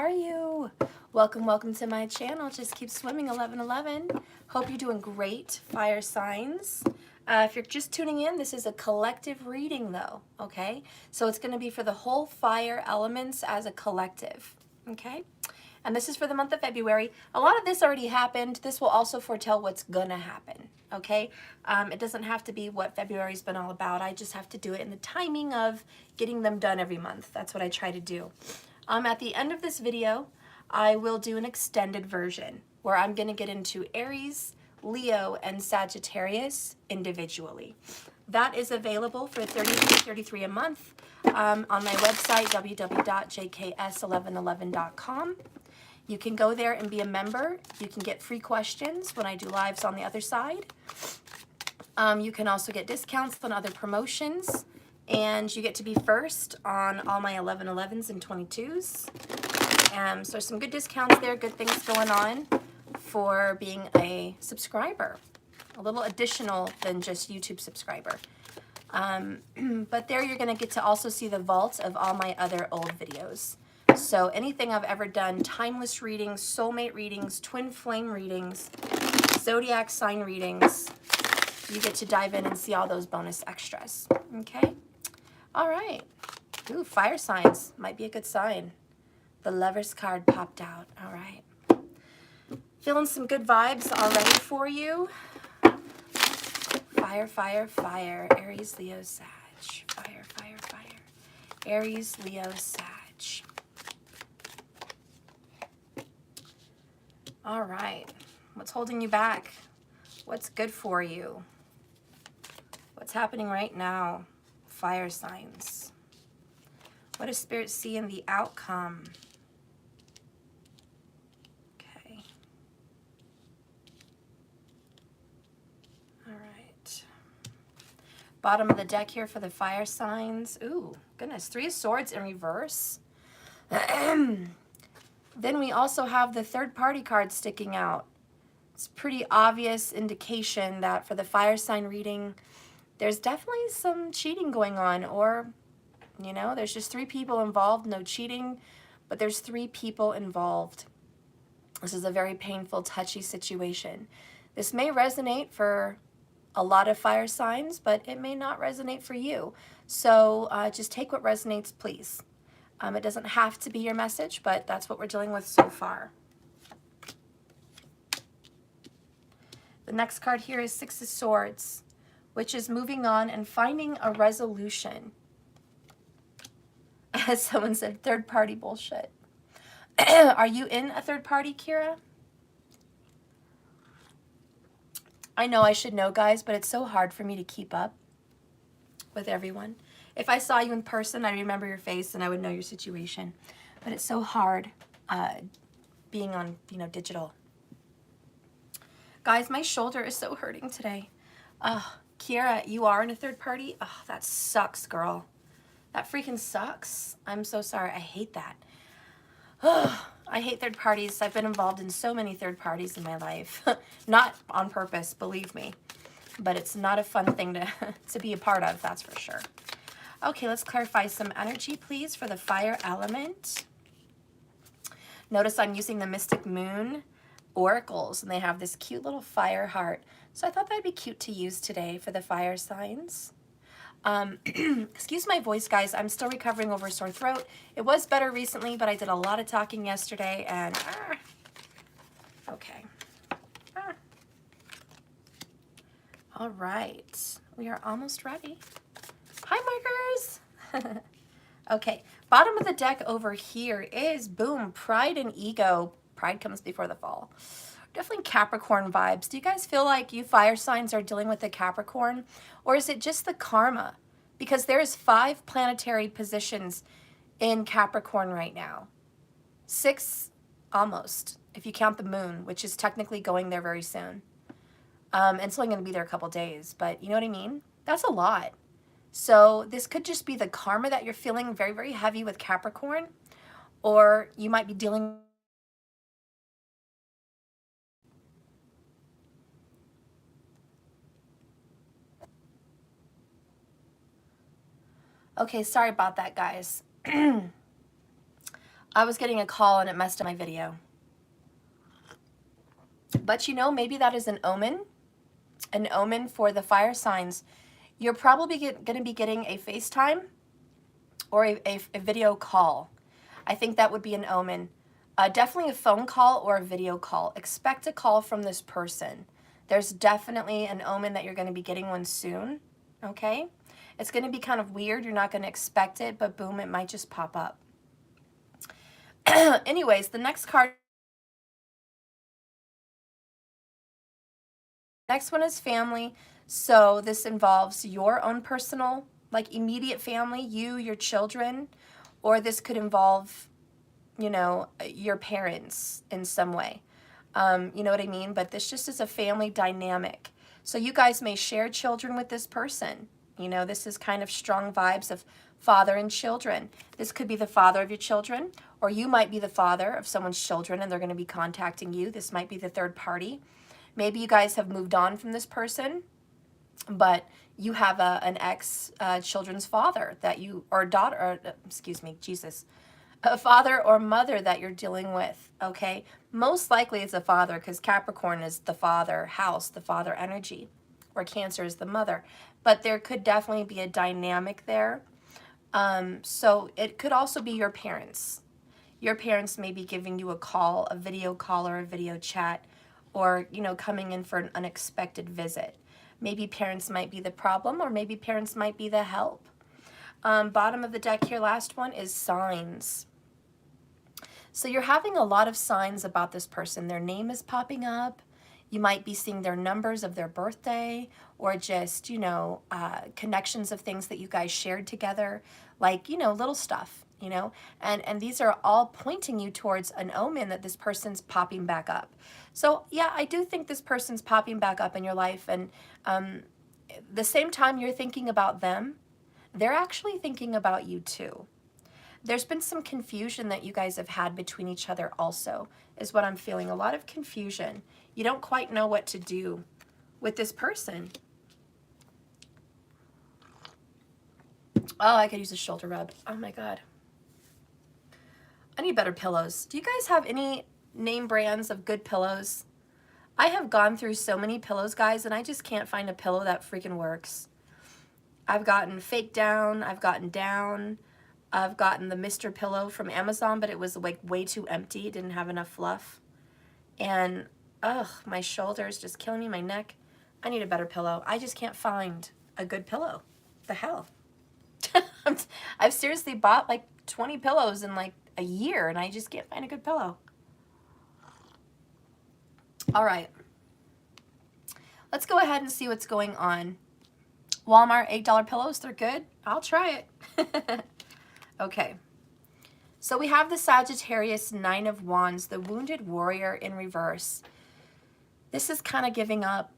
are you? Welcome to my channel. Just keep swimming 1111. Hope you're doing great, fire signs. If you're just tuning in, this is a collective reading though, okay? So it's going to be for the whole fire elements as a collective, okay? And this is for the month of February. A lot of this already happened. This will also foretell what's gonna happen, okay? It doesn't have to be what February's been all about. I just have to do it in the timing of getting them done every month. That's what I try to do. At the end of this video, I will do an extended version where I'm gonna get into Aries, Leo, and Sagittarius individually. That is available for $33 a month on my website, www.jks1111.com. You can go there and be a member. You can get free questions when I do lives on the other side. You can also get discounts on other promotions, and you get to be first on all my 1111s and 22s. So there's some good discounts there, good things going on for being a subscriber, a little additional than just YouTube subscriber. But there you're gonna get to also see the vault of all my other old videos. So anything I've ever done, timeless readings, soulmate readings, twin flame readings, zodiac sign readings, you get to dive in and see all those bonus extras, okay? All right. Ooh, fire signs might be a good sign. The Lover's card popped out, all right. Feeling some good vibes already for you. Fire, fire, fire, Aries, Leo, Sag. Fire, fire, fire, Aries, Leo, Sag. All right, what's holding you back? What's good for you? What's happening right now? Fire signs. What does Spirit see in the outcome? Okay. All right. Bottom of the deck here for the fire signs. Ooh, goodness, 3 of Swords in reverse. Then we also have the third party card sticking out. It's pretty obvious indication that for the fire sign reading, there's definitely some cheating going on, or, you know, there's just 3 people involved, no cheating, but there's 3 people involved. This is a very painful, touchy situation. This may resonate for a lot of fire signs, but it may not resonate for you. So just take what resonates, please. It doesn't have to be your message, but that's what we're dealing with so far. The next card here is 6 of Swords, which is moving on and finding a resolution. As someone said, third party bullshit. Are you in a third party, Kira? I know I should know, guys, but it's so hard for me to keep up with everyone. If I saw you in person, I'd remember your face and I would know your situation. But it's so hard being on, you know, digital. Guys, my shoulder is so hurting today. Kiera, you are in a third party? Oh, that sucks, girl. That freaking sucks. I'm so sorry. I hate that. I hate third parties. I've been involved in so many third parties in my life. Not on purpose, believe me. But it's not a fun thing to be a part of, that's for sure. Okay, let's clarify some energy, please, for the fire element. Notice I'm using the Mystic Moon oracles, and they have this cute little fire heart. So I thought that'd be cute to use today for the fire signs. Excuse my voice, guys. I'm still recovering over a sore throat. It was better recently, but I did a lot of talking yesterday, and okay. All right, we are almost ready. Hi, markers. Okay, bottom of the deck over here is, boom, pride and ego. Pride comes before the fall. Definitely Capricorn vibes. Do you guys feel like you fire signs are dealing with the Capricorn? Or is it just the karma? Because there's 5 planetary positions in Capricorn right now. 6 almost, if you count the moon, which is technically going there very soon. And it's only going to be there a couple days, but you know what I mean? That's a lot. So this could just be the karma that you're feeling very, very heavy with Capricorn, or you might be dealing. Okay, sorry about that, guys. I was getting a call and it messed up my video. But you know, maybe that is an omen for the fire signs. You're probably going to be getting a FaceTime or a video call. I think that would be an omen. Definitely a phone call or a video call. Expect a call from this person. There's definitely an omen that you're going to be getting one soon, okay? It's going to be kind of weird. You're not going to expect it, but boom, it might just pop up. Anyways, the next card. Next one is family. So this involves your own personal, like immediate family, you, your children, or this could involve, you know, your parents in some way. You know what I mean? But this just is a family dynamic. So you guys may share children with this person. You know, this is kind of strong vibes of father and children. This could be the father of your children, or you might be the father of someone's children and they're going to be contacting you. This might be the third party. Maybe you guys have moved on from this person, but you have an ex children's father that you, or daughter, or, excuse me, Jesus, a father or mother that you're dealing with, okay? Most likely it's a father because Capricorn is the father house, the father energy, or Cancer is the mother. But there could definitely be a dynamic there. So it could also be your parents. Your parents may be giving you a call, a video call or a video chat, or, you know, coming in for an unexpected visit. Maybe parents might be the problem, or maybe parents might be the help. Bottom of the deck here, last one is signs. So you're having a lot of signs about this person. Their name is popping up. You might be seeing their numbers of their birthday, or just, you know, connections of things that you guys shared together, like, you know, little stuff, you know, and these are all pointing you towards an omen that this person's popping back up. So yeah, I do think this person's popping back up in your life, and the same time you're thinking about them, they're actually thinking about you too. There's been some confusion that you guys have had between each other also, is what I'm feeling. A lot of confusion. You don't quite know what to do with this person. Oh, I could use a shoulder rub. Oh my God. I need better pillows. Do you guys have any name brands of good pillows? I have gone through so many pillows, guys, and I just can't find a pillow that freaking works. I've gotten fake down. I've gotten down. I've gotten the Mr. Pillow from Amazon, but it was like way too empty. It didn't have enough fluff. And, ugh, my shoulder's just killing me, my neck. I need a better pillow. I just can't find a good pillow. The hell? I've seriously bought like 20 pillows in like a year, and I just can't find a good pillow. All right. Let's go ahead and see what's going on. Walmart $8 pillows, they're good. I'll try it. Okay, so we have the Sagittarius Nine of Wands, the Wounded Warrior in reverse. This is kind of giving up.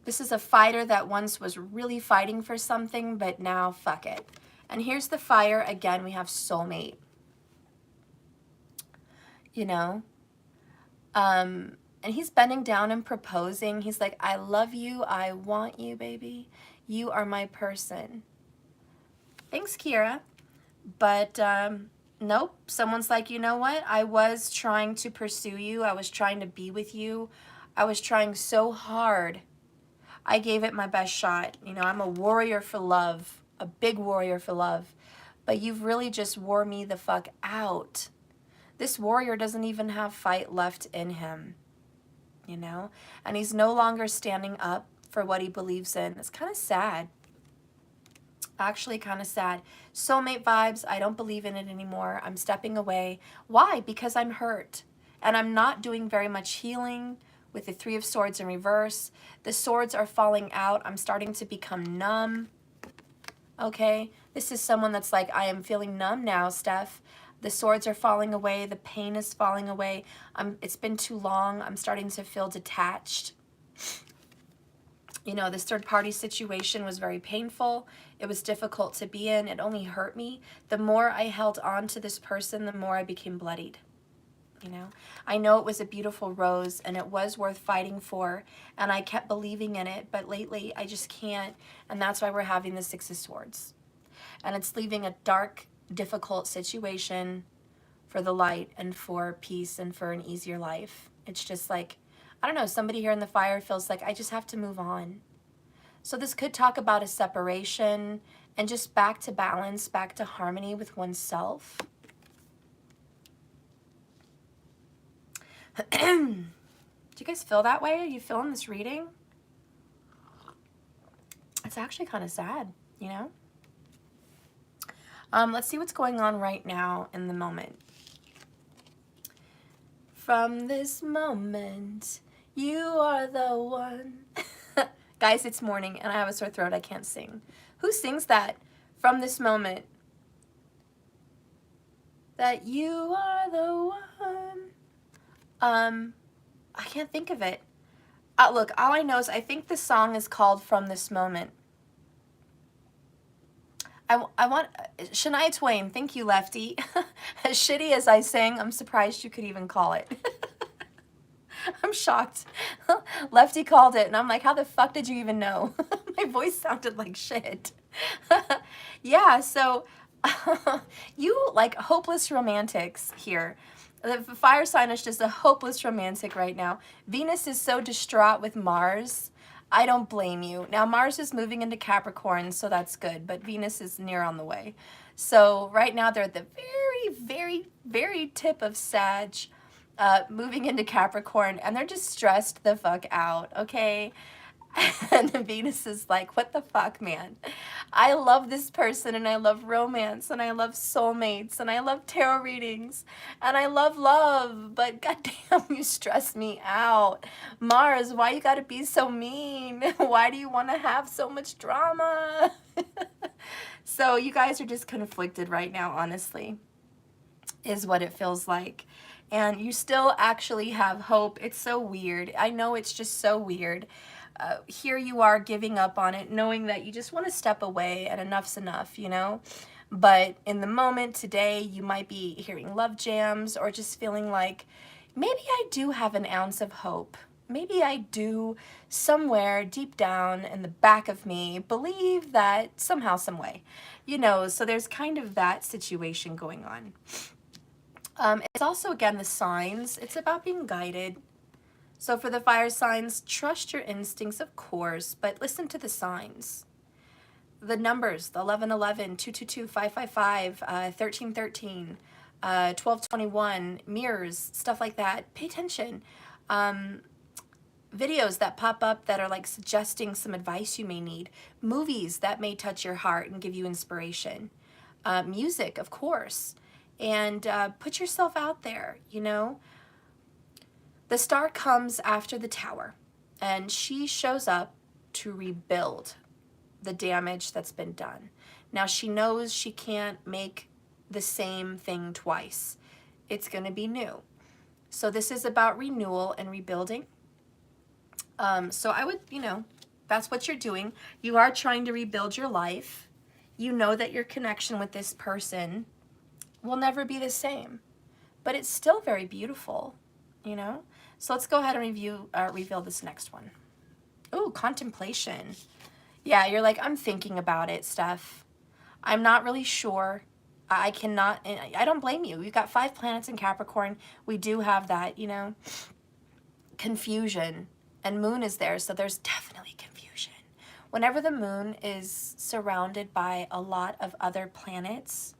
This is a fighter that once was really fighting for something, but now fuck it. And here's the fire again. We have soulmate. You know, and he's bending down and proposing. He's like, I love you. I want you, baby. You are my person. Thanks, Kira. But nope, someone's like, you know what? I was trying to pursue you. I was trying to be with you. I was trying so hard. I gave it my best shot. You know, I'm a warrior for love, a big warrior for love. But you've really just wore me the fuck out. This warrior doesn't even have fight left in him, you know? And he's no longer standing up for what he believes in. It's kind of sad. Actually kind of sad. Soulmate vibes, I don't believe in it anymore. I'm stepping away. Why? Because I'm hurt. And I'm not doing very much healing with the Three of Swords in reverse. The swords are falling out. I'm starting to become numb. Okay? This is someone that's like, I am feeling numb now, Steph. The swords are falling away. The pain is falling away. It's been too long. I'm starting to feel detached. You know, this third-party situation was very painful. It was difficult to be in. It only hurt me. The more I held on to this person, the more I became bloodied. You know, I know it was a beautiful rose and it was worth fighting for, and I kept believing in it, but lately I just can't, and that's why we're having the Six of Swords. And it's leaving a dark, difficult situation for the light and for peace and for an easier life. It's just like, I don't know, somebody here in the fire feels like I just have to move on. So this could talk about a separation and just back to balance, back to harmony with oneself. Do you guys feel that way? Are you feeling this reading? It's actually kind of sad, you know? Let's see what's going on right now in the moment. From this moment, you are the one. Guys, it's morning and I have a sore throat. I can't sing. Who sings that? From this moment, that you are the one. I can't think of it. Look, all I know is I think the song is called From This Moment. I want Shania Twain. Thank you, Lefty. As shitty as I sang, I'm surprised you could even call it. I'm shocked. Lefty called it, and I'm like, how the fuck did you even know? My voice sounded like shit. Yeah, so you like hopeless romantics here. The fire sign is just a hopeless romantic right now. Venus is so distraught with Mars. I don't blame you. Now, Mars is moving into Capricorn, so that's good, but Venus is near on the way. So right now, they're at the very, very, very tip of Sag, moving into Capricorn, and they're just stressed the fuck out, okay? And Venus is like, what the fuck, man? I love this person, and I love romance, and I love soulmates, and I love tarot readings, and I love love, but goddamn, you stress me out. Mars, why you gotta be so mean? Why do you want to have so much drama? So you guys are just conflicted right now, honestly, is what it feels like. And you still actually have hope. It's so weird. I know it's just so weird. Here you are giving up on it, knowing that you just want to step away and enough's enough, you know? But in the moment today, you might be hearing love jams or just feeling like, maybe I do have an ounce of hope. Maybe I do somewhere deep down in the back of me believe that somehow, some way, you know? So there's kind of that situation going on. It's also, again, the signs. It's about being guided. So for the fire signs, trust your instincts, of course, but listen to the signs. The numbers, the 1111, 222, 555, 1313, 1221, mirrors, stuff like that. Pay attention. Videos that pop up that are like suggesting some advice you may need. Movies that may touch your heart and give you inspiration. Music, of course. And put yourself out there, you know. The star comes after the tower, and she shows up to rebuild the damage that's been done. Now, she knows she can't make the same thing twice. It's going to be new. So this is about renewal and rebuilding. So I would, you know, that's what you're doing. You are trying to rebuild your life. You know that your connection with this person will never be the same, but it's still very beautiful, you know? So let's go ahead and reveal this next one. Ooh, contemplation. Yeah, you're like, I'm thinking about it, Steph. I'm not really sure. I cannot, I don't blame you. You've got 5 planets in Capricorn. We do have that, you know, confusion, and moon is there, so there's definitely confusion. Whenever the moon is surrounded by a lot of other planets,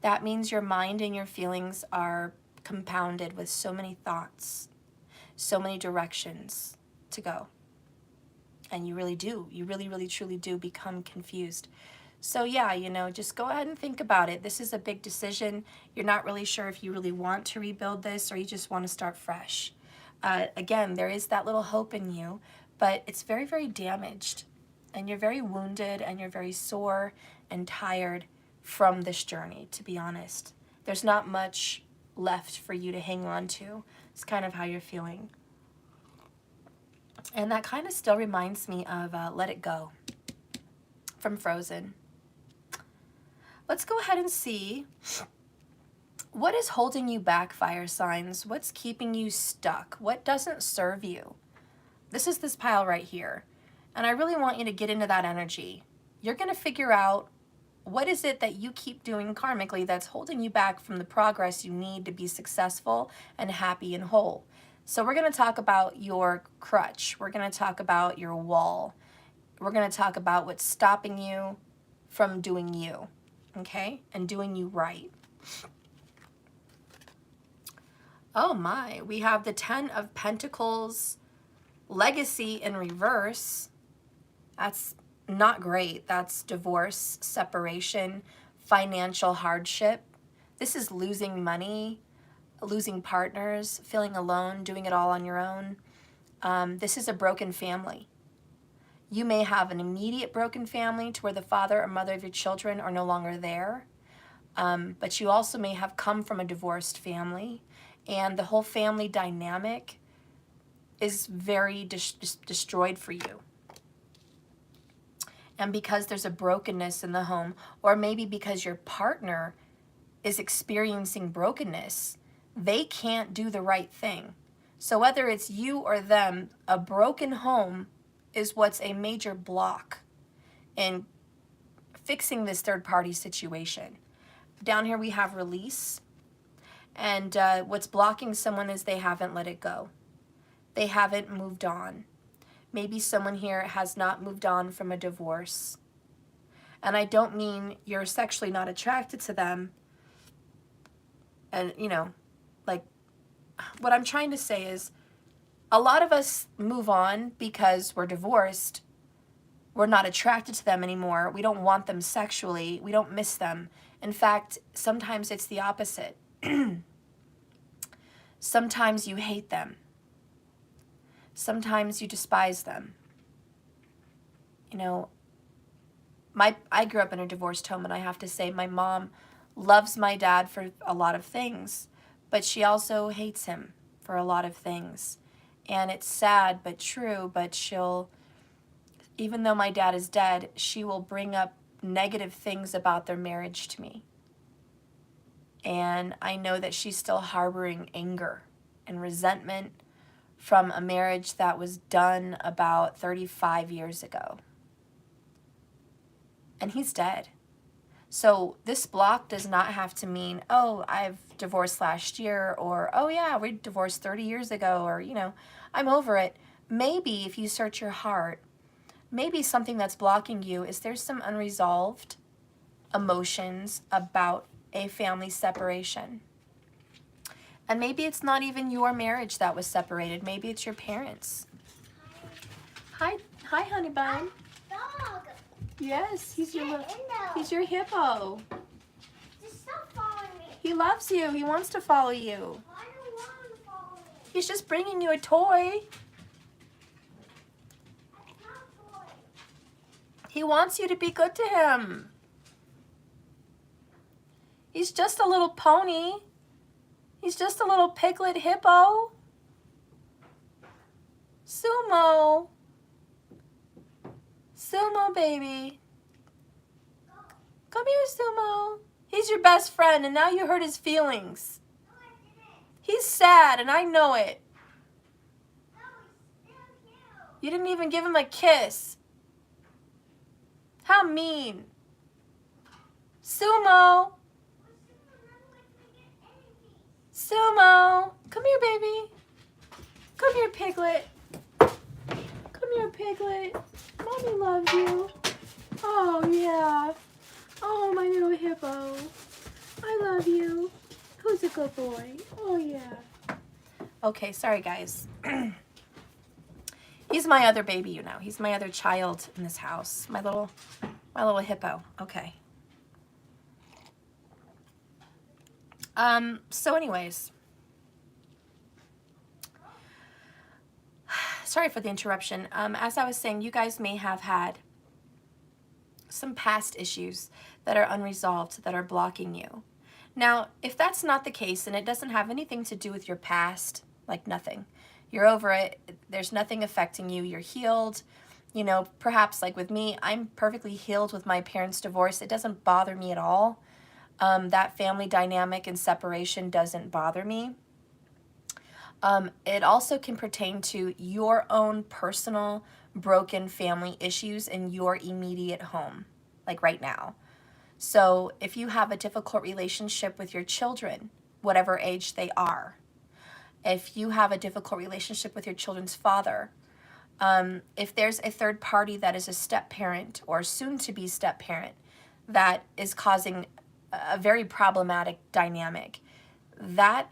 that means your mind and your feelings are compounded with so many thoughts, so many directions to go. And you really do. You really, really, truly do become confused. So yeah, you know, just go ahead and think about it. This is a big decision. You're not really sure if you really want to rebuild this or you just want to start fresh. Again, there is that little hope in you, but it's very, very damaged. And you're very wounded and you're very sore and tired from this journey, to be honest. There's not much left for you to hang on to. It's kind of how you're feeling. And that kind of still reminds me of Let It Go from Frozen. Let's go ahead and see what is holding you back, fire signs. What's keeping you stuck? What doesn't serve you? This is this pile right here. And I really want you to get into that energy. You're going to figure out what is it that you keep doing karmically that's holding you back from the progress you need to be successful and happy and whole? So we're going to talk about your crutch. We're going to talk about your wall. We're going to talk about what's stopping you from doing you, okay? And doing you right. Oh my, we have the 10 of Pentacles, legacy in reverse. That's not great. That's divorce, separation, financial hardship. This is losing money, losing partners, feeling alone, doing it all on your own. This is a broken family. You may have an immediate broken family to where the father or mother of your children are no longer there. But you also may have come from a divorced family, and the whole family dynamic is very destroyed for you. And because there's a brokenness in the home, or maybe because your partner is experiencing brokenness, they can't do the right thing. So whether it's you or them, a broken home is what's a major block in fixing this third-party situation. Down here we have release. And what's blocking someone is they haven't let it go. They haven't moved on. Maybe someone here has not moved on from a divorce. And I don't mean you're sexually not attracted to them. And, you know, like, what I'm trying to say is a lot of us move on because we're divorced. We're not attracted to them anymore. We don't want them sexually. We don't miss them. In fact, sometimes it's the opposite. Sometimes you hate them. Sometimes you despise them. You know, I grew up in a divorced home, and I have to say my mom loves my dad for a lot of things, but she also hates him for a lot of things. And it's sad but true, but even though my dad is dead, she will bring up negative things about their marriage to me. And I know that she's still harboring anger and resentment from a marriage that was done about 35 years ago. And he's dead. So this block does not have to mean, oh, I've divorced last year, or, oh yeah, we divorced 30 years ago, or, you know, I'm over it. Maybe if you search your heart, maybe something that's blocking you is there's some unresolved emotions about a family separation. And maybe it's not even your marriage that was separated. Maybe it's your parents. Hi, honey bun. Dog. Yes, he's your hippo. Just stop following me. He loves you. He wants to follow you. I don't want him to follow me. He's just bringing you a toy. It's not a toy. He wants you to be good to him. He's just a little pony. He's just a little piglet hippo. Sumo. Sumo, baby. Come here, Sumo. He's your best friend, and now you hurt his feelings. No, I didn't. He's sad, and I know it. No, he's still cute. You didn't even give him a kiss. How mean. Sumo. Sumo. Come here, baby. Come here, piglet. Come here, piglet. Mommy loves you. Oh, yeah. Oh, my little hippo. I love you. Who's a good boy? Oh, yeah. Okay, sorry, guys. He's my other baby, you know. He's my other child in this house. My little hippo. Okay. So anyways, sorry for the interruption. As I was saying, you guys may have had some past issues that are unresolved, that are blocking you. Now, if that's not the case, and it doesn't have anything to do with your past, like nothing, you're over it, there's nothing affecting you, you're healed, you know, perhaps like with me, I'm perfectly healed with my parents' divorce. It doesn't bother me at all. That family dynamic and separation doesn't bother me. It also can pertain to your own personal broken family issues in your immediate home, like right now. So if you have a difficult relationship with your children, whatever age they are, if you have a difficult relationship with your children's father, if there's a third party that is a step parent or soon to be step parent that is causing a very problematic dynamic, that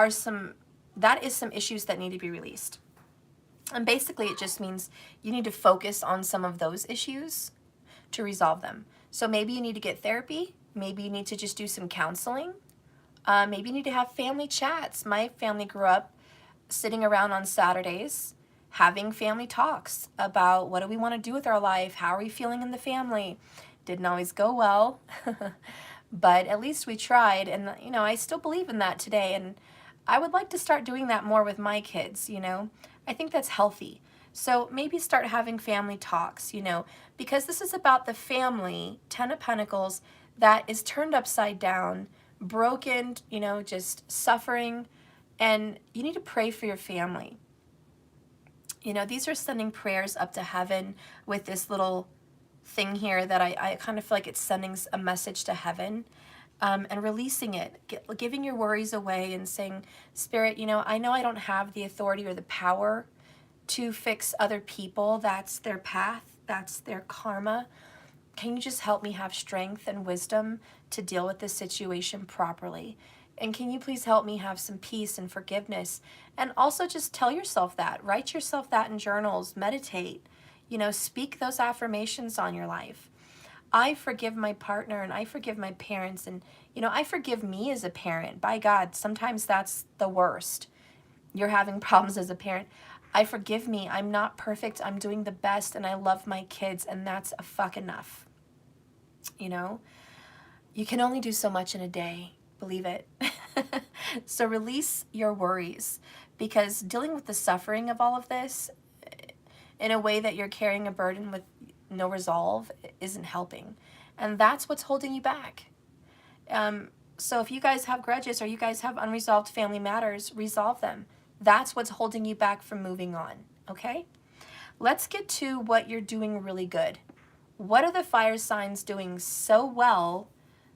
is some issues that need to be released. And basically it just means you need to focus on some of those issues to resolve them. So maybe you need to get therapy, maybe you need to just do some counseling, maybe you need to have family chats. My family grew up sitting around on Saturdays having family talks about what do we want to do with our life, how are we feeling in the family. Didn't always go well, but at least we tried, and you know, I still believe in that today, and I would like to start doing that more with my kids, you know. I think that's healthy. So maybe start having family talks, you know, because this is about the family, 10 of Pentacles, that is turned upside down, broken, you know, just suffering, and you need to pray for your family. You know, these are sending prayers up to heaven with this little thing here that I kind of feel like it's sending a message to heaven, and releasing it, giving your worries away and saying, Spirit, you know I don't have the authority or the power to fix other people. That's their path. That's their karma. Can you just help me have strength and wisdom to deal with this situation properly? And can you please help me have some peace and forgiveness? And also just tell yourself that. Write yourself that in journals. Meditate. You know, speak those affirmations on your life. I forgive my partner and I forgive my parents, and, you know, I forgive me as a parent. By God, sometimes that's the worst. You're having problems as a parent. I forgive me. I'm not perfect. I'm doing the best and I love my kids, and that's a fuck enough. You know, you can only do so much in a day. Believe it. So release your worries, because dealing with the suffering of all of this in a way that you're carrying a burden with no resolve isn't helping. And that's what's holding you back. So if you guys have grudges or you guys have unresolved family matters, resolve them. That's what's holding you back from moving on, okay? Let's get to what you're doing really good. What are the fire signs doing so well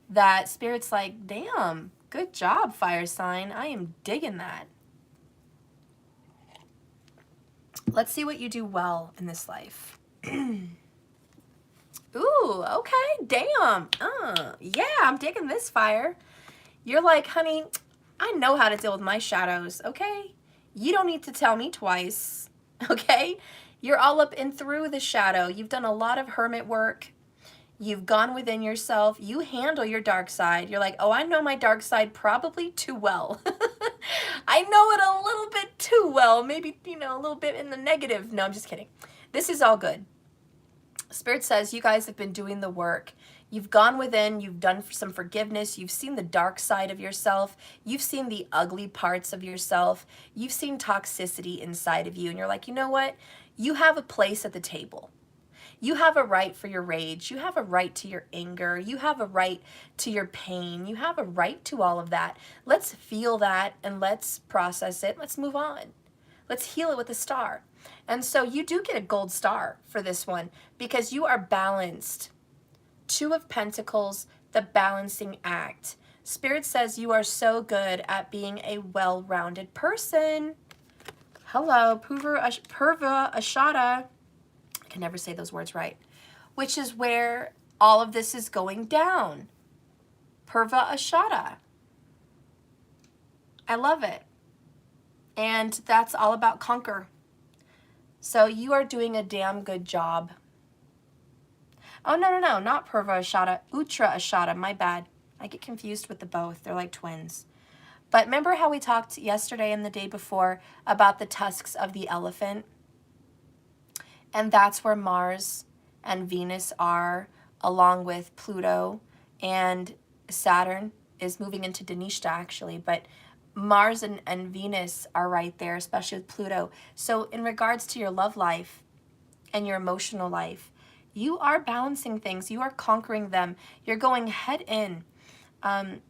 that Spirit's like, damn, good job, fire sign. I am digging that. Let's see what you do well in this life. Ooh, okay, damn. Yeah, I'm digging this, fire. You're like, honey, I know how to deal with my shadows, okay? You don't need to tell me twice, okay? You're all up and through the shadow. You've done a lot of hermit work. You've gone within yourself. You handle your dark side. You're like, oh, I know my dark side probably too well. I know it a little bit too well. Maybe, you know, a little bit in the negative. No, I'm just kidding. This is all good. Spirit says you guys have been doing the work. You've gone within, you've done some forgiveness, you've seen the dark side of yourself, you've seen the ugly parts of yourself, you've seen toxicity inside of you, and you're like, you know what? You have a place at the table. You have a right for your rage, you have a right to your anger, you have a right to your pain, you have a right to all of that. Let's feel that and let's process it, let's move on. Let's heal it with a star. And so you do get a gold star for this one because you are balanced. 2 of Pentacles, the balancing act. Spirit says you are so good at being a well-rounded person. Hello, Purva Ashada. I can never say those words right. Which is where all of this is going down. Purva Ashada. I love it. And that's all about conquer. So you are doing a damn good job. Oh, no, not Purva Ashada. Uttara Ashada, my bad. I get confused with the both. They're like twins. But remember how we talked yesterday and the day before about the tusks of the elephant? And that's where Mars and Venus are, along with Pluto, and Saturn is moving into Danishta actually, but Mars and Venus are right there, especially with Pluto. So in regards to your love life and your emotional life, you are balancing things. You are conquering them. You're going head in.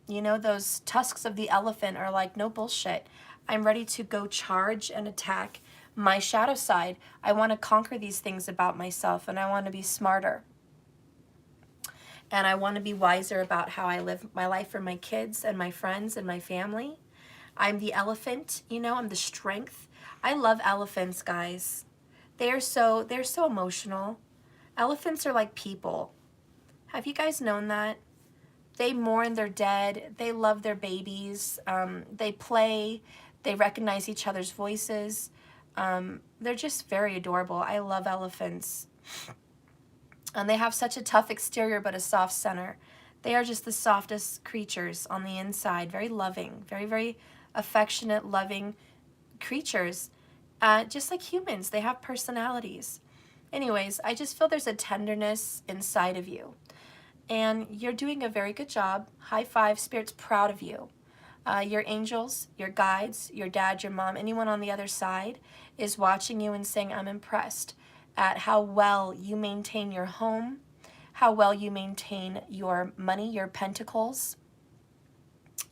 You know, those tusks of the elephant are like, no bullshit. I'm ready to go charge and attack my shadow side. I want to conquer these things about myself, and I want to be smarter. and I want to be wiser about how I live my life for my kids and my friends and my family. I'm the elephant, you know, I'm the strength. I love elephants, guys. They're so emotional. Elephants are like people. Have you guys known that? They mourn their dead. They love their babies. They play. They recognize each other's voices. They're just very adorable. I love elephants. And they have such a tough exterior but a soft center. They are just the softest creatures on the inside. Very loving. Very, very affectionate, loving creatures. Just like humans. They have personalities. Anyways, I just feel there's a tenderness inside of you. And you're doing a very good job. High five, Spirit's proud of you. Your angels, your guides, your dad, your mom, anyone on the other side is watching you and saying, I'm impressed at how well you maintain your home, how well you maintain your money, your pentacles.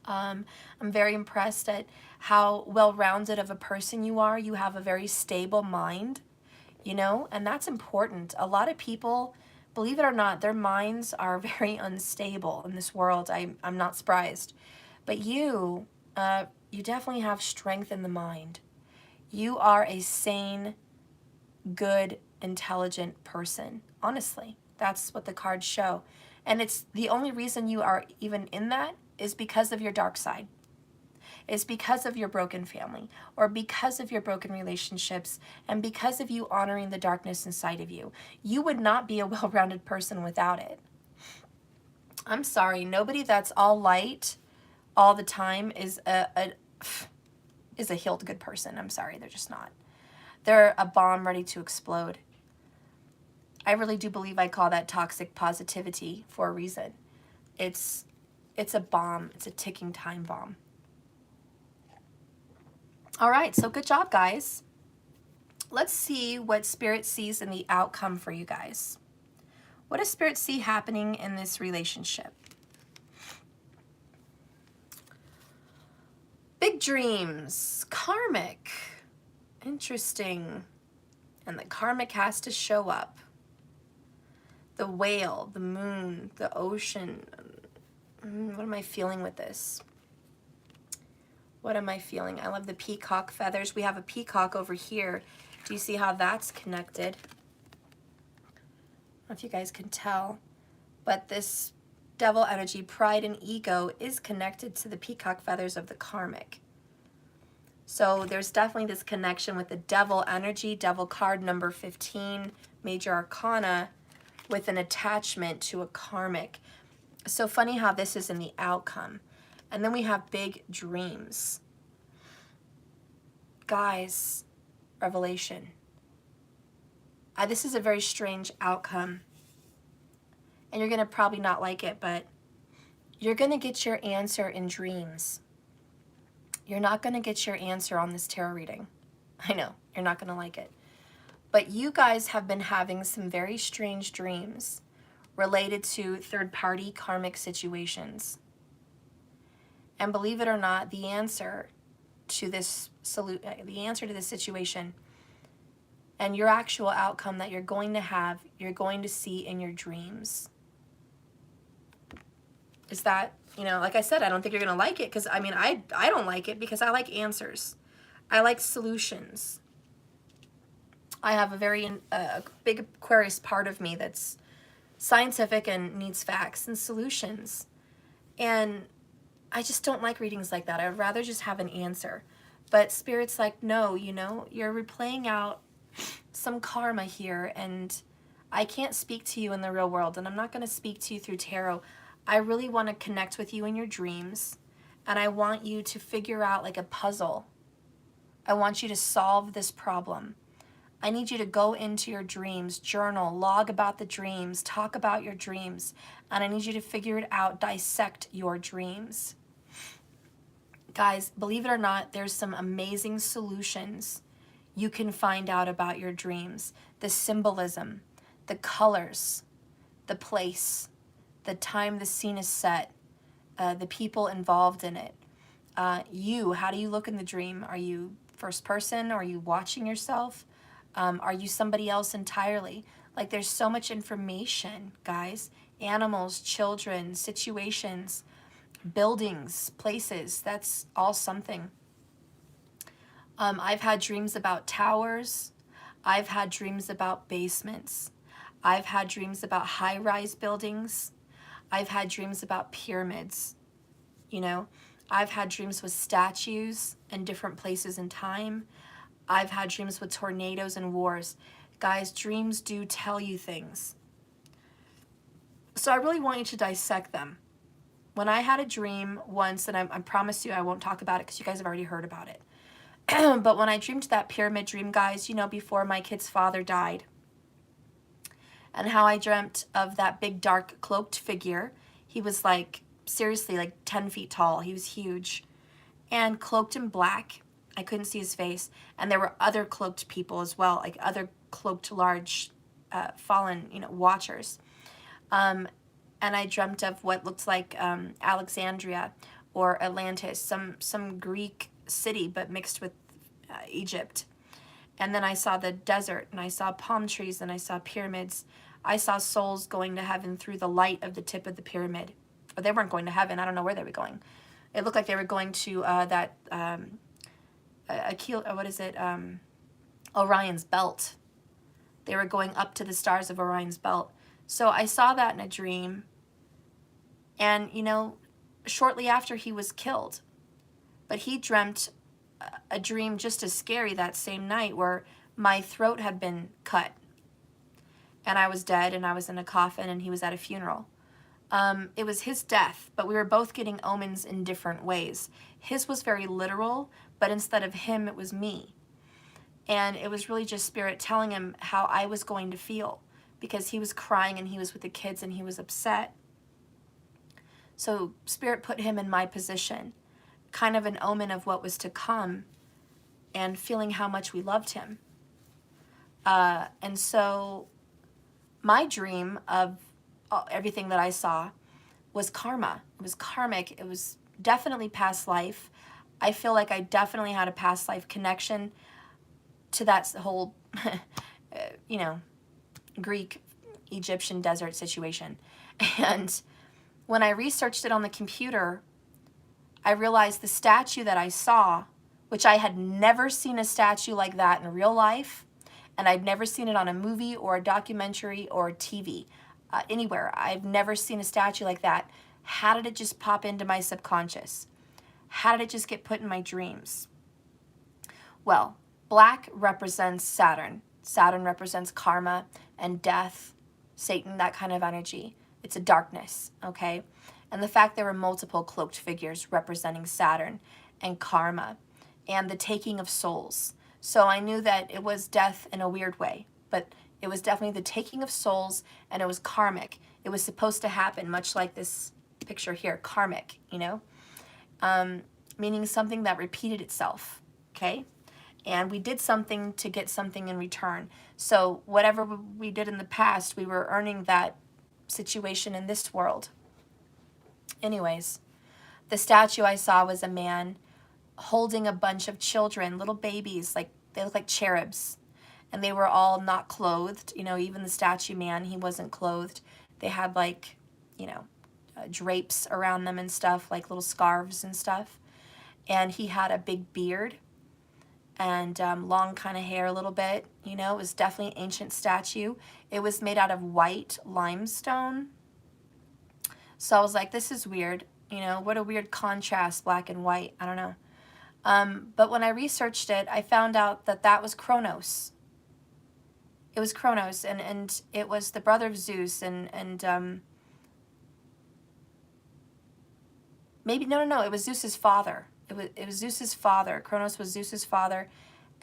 I'm very impressed at how well-rounded of a person you are. You have a very stable mind, you know, and that's important. A lot of people, believe it or not, their minds are very unstable in this world. I'm not surprised. But you definitely have strength in the mind. You are a sane, good, intelligent person. Honestly, that's what the cards show. And it's the only reason you are even in that is because of your dark side. It's because of your broken family, or because of your broken relationships, and because of you honoring the darkness inside of you. You would not be a well-rounded person without it. I'm sorry, nobody that's all light all the time is a healed good person. I'm sorry, they're just not. They're a bomb ready to explode. I really do believe I call that toxic positivity for a reason. It's a bomb. It's a ticking time bomb. All right, so good job, guys. Let's see what Spirit sees in the outcome for you guys. What does Spirit see happening in this relationship? Big dreams, karmic, interesting. And the karmic has to show up. The whale, the moon, the ocean. What am I feeling with this? What am I feeling? I love the peacock feathers. We have a peacock over here. Do you see how that's connected? I don't know if you guys can tell, but this devil energy, pride and ego, is connected to the peacock feathers of the karmic. So there's definitely this connection with the devil energy, devil card number 15, major arcana, with an attachment to a karmic. So funny how this is in the outcome. And then we have big dreams. Guys, revelation. This is a very strange outcome. And you're going to probably not like it, but you're going to get your answer in dreams. You're not going to get your answer on this tarot reading. I know, you're not going to like it. But you guys have been having some very strange dreams related to third-party karmic situations. And believe it or not, the answer to this situation and your actual outcome that you're going to have, you're going to see in your dreams. Is that, you know, like I said, I don't think you're going to like it, because I mean, I don't like it because I like answers. I like solutions. I have a very big Aquarius part of me that's scientific and needs facts and solutions. And I just don't like readings like that. I'd rather just have an answer. But Spirit's like, no, you know, you're replaying out some karma here, and I can't speak to you in the real world, and I'm not going to speak to you through tarot. I really want to connect with you in your dreams, and I want you to figure out like a puzzle. I want you to solve this problem. I need you to go into your dreams, journal, log about the dreams, talk about your dreams, and I need you to figure it out, dissect your dreams. Guys, believe it or not, there's some amazing solutions you can find out about your dreams. The symbolism, the colors, the place, the time the scene is set, the people involved in it. How do you look in the dream? Are you first person? Are you watching yourself? Are you somebody else entirely? Like, there's so much information, guys. animals, children, situations, buildings, places. That's all something. I've had dreams about towers. I've had dreams about basements. I've had dreams about high-rise buildings. I've had dreams about pyramids, you know. I've had dreams with statues in different places in time. I've had dreams with tornadoes and wars. Guys, dreams do tell you things. So I really want you to dissect them. When I had a dream once, and I promise you I won't talk about it because you guys have already heard about it. But when I dreamed that pyramid dream, guys, you know, before my kid's father died, and how I dreamt of that big dark cloaked figure. He was like, seriously, like 10 feet tall. He was huge and cloaked in black. I couldn't see his face. And there were other cloaked people as well, like other cloaked large fallen, you know, watchers. And I dreamt of what looked like Alexandria or Atlantis, some Greek city, but mixed with Egypt. And then I saw the desert, and I saw palm trees, and I saw pyramids. I saw souls going to heaven through the light of the tip of the pyramid. Or they weren't going to heaven. I don't know where they were going. It looked like they were going to Orion's belt. They were going up to the stars of Orion's belt. So I saw that in a dream. And, you know, shortly after he was killed. But he dreamt a dream just as scary that same night where my throat had been cut. And I was dead, and I was in a coffin, and he was at a funeral. It was his death, but we were both getting omens in different ways. His was very literal, but instead of him, it was me. And it was really just Spirit telling him how I was going to feel, because he was crying, and he was with the kids, and he was upset. So Spirit put him in my position, kind of an omen of what was to come, and feeling how much we loved him. And so my dream of everything that I saw was karma. It was karmic. It was definitely past life. I feel like I definitely had a past life connection to that whole, you know, Greek, Egyptian desert situation. And when I researched it on the computer, I realized the statue that I saw, which I had never seen a statue like that in real life, and I'd never seen it on a movie or a documentary or TV, anywhere. I've never seen a statue like that. How did it just pop into my subconscious? How did it just get put in my dreams? Well, black represents Saturn. Saturn represents karma and death, Satan, that kind of energy. It's a darkness, okay? And the fact there were multiple cloaked figures representing Saturn and karma and the taking of souls. So I knew that it was death in a weird way, but it was definitely the taking of souls, and it was karmic. It was supposed to happen, much like this picture here, karmic, you know? Meaning something that repeated itself, okay? And we did something to get something in return. So whatever we did in the past, we were earning that situation in this world. Anyways, the statue I saw was a man holding a bunch of children, little babies, like they look like cherubs. And they were all not clothed. You know, even the statue man, he wasn't clothed. They had like, you know, drapes around them and stuff, like little scarves and stuff. And he had a big beard and long kind of hair a little bit. You know, it was definitely an ancient statue. It was made out of white limestone. So I was like, this is weird. You know, what a weird contrast, black and white. I don't know. But when I researched it, I found out that that was Kronos. It was Kronos, and it was the brother of Zeus, and maybe, no, it was Zeus's father. It was Zeus's father. Kronos was Zeus's father,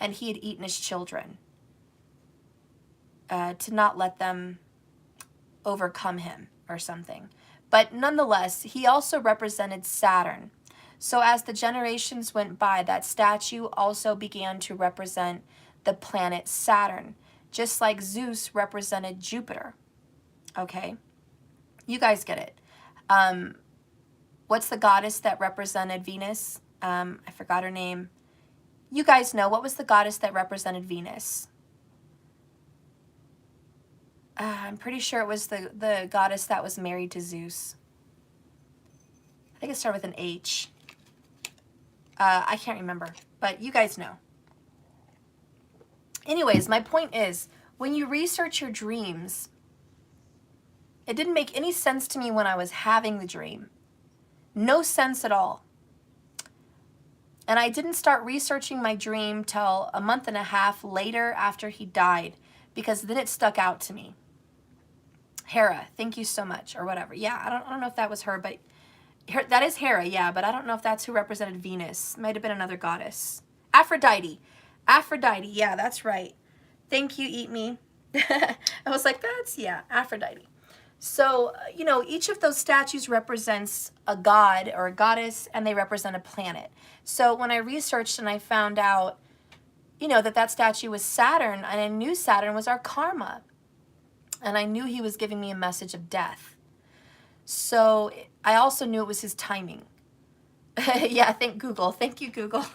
and he had eaten his children to not let them overcome him or something. But nonetheless, he also represented Saturn. So as the generations went by, that statue also began to represent the planet Saturn, just like Zeus represented Jupiter. Okay? You guys get it. What's the goddess that represented Venus? I forgot her name. You guys know. What was the goddess that represented Venus? I'm pretty sure it was the goddess that was married to Zeus. I think it started with an H. I can't remember, but you guys know. Anyways, my point is, when you research your dreams, it didn't make any sense to me when I was having the dream. No sense at all. And I didn't start researching my dream till a month and a half later after he died, because then it stuck out to me. Hera, thank you so much, or whatever. Yeah, I don't know if that was her, but that is Hera, yeah, but I don't know if that's who represented Venus. Might have been another goddess. Aphrodite. Aphrodite, yeah, that's right. Thank you, Eat Me. I was like, yeah, Aphrodite. So, you know, each of those statues represents a god or a goddess, and they represent a planet. So when I researched and I found out, you know, that statue was Saturn, and I knew Saturn was our karma. And I knew he was giving me a message of death. So I also knew it was his timing. Yeah, thank Google. Thank you, Google.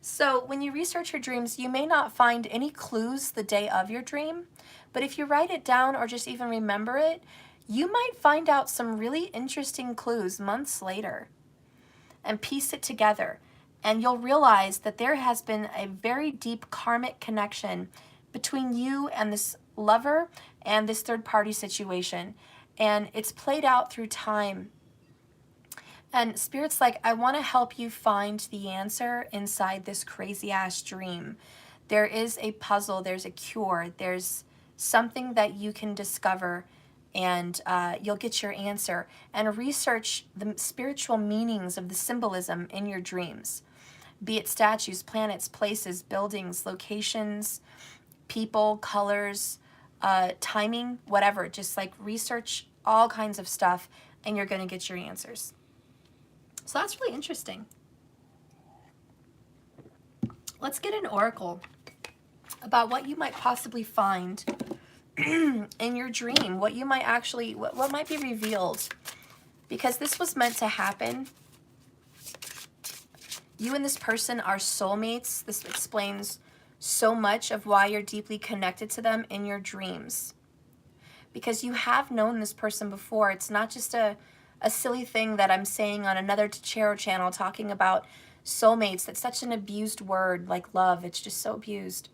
So when you research your dreams, you may not find any clues the day of your dream, but if you write it down or just even remember it, you might find out some really interesting clues months later and piece it together. And you'll realize that there has been a very deep karmic connection between you and this lover and this third party situation. And it's played out through time. And Spirit's like, I want to help you find the answer inside this crazy ass dream. There is a puzzle, there's a cure, there's something that you can discover, and you'll get your answer. And research the spiritual meanings of the symbolism in your dreams, be it statues, planets, places, buildings, locations, people, colors, timing, whatever. Just like research all kinds of stuff, and you're going to get your answers. So that's really interesting. Let's get an oracle about what you might possibly find in your dream, what you might actually, what might be revealed, because this was meant to happen. You and this person are soulmates. This explains so much of why you're deeply connected to them in your dreams, because you have known this person before. It's not just a silly thing that I'm saying on another tarot channel talking about soulmates. That's such an abused word, like love. It's just so abused.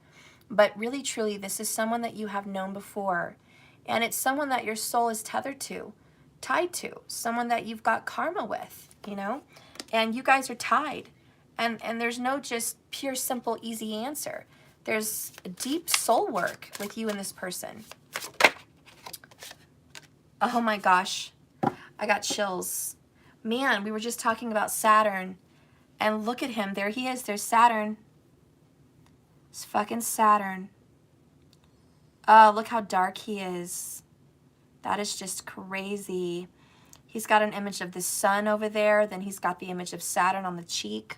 But really, truly, this is someone that you have known before. And it's someone that your soul is tethered to, tied to, someone that you've got karma with, you know? And you guys are tied. And there's no just pure, simple, easy answer. There's a deep soul work with you and this person. Oh my gosh. I got chills. Man, we were just talking about Saturn. And look at him. There he is. There's Saturn. It's fucking Saturn. Oh, look how dark he is. That is just crazy. He's got an image of the sun over there. Then he's got the image of Saturn on the cheek.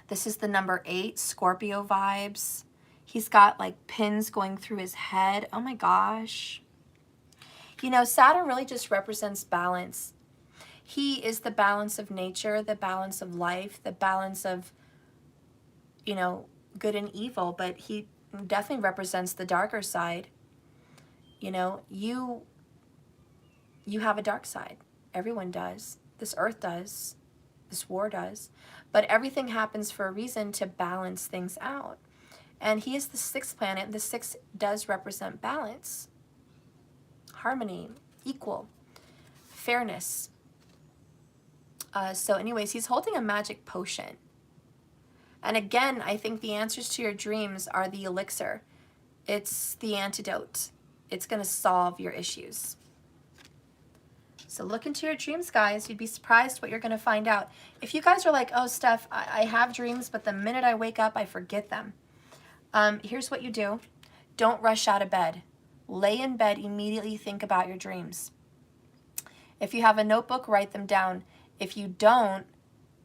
This is the number 8, Scorpio vibes. He's got like pins going through his head. Oh my gosh. You know, Saturn really just represents balance. He is the balance of nature, the balance of life, the balance of, you know, good and evil, but he definitely represents the darker side. You know, you have a dark side. Everyone does. This earth does. This war does. But everything happens for a reason, to balance things out. And he is the 6th planet, and the 6 does represent balance. Harmony, equal, fairness. So anyways, he's holding a magic potion. And again, I think the answers to your dreams are the elixir. It's the antidote. It's going to solve your issues. So look into your dreams, guys. You'd be surprised what you're going to find out. If you guys are like, oh, Steph, I have dreams, but the minute I wake up, I forget them. Here's what you do. Don't rush out of bed. Lay in bed, immediately think about your dreams. If you have a notebook, write them down. If you don't,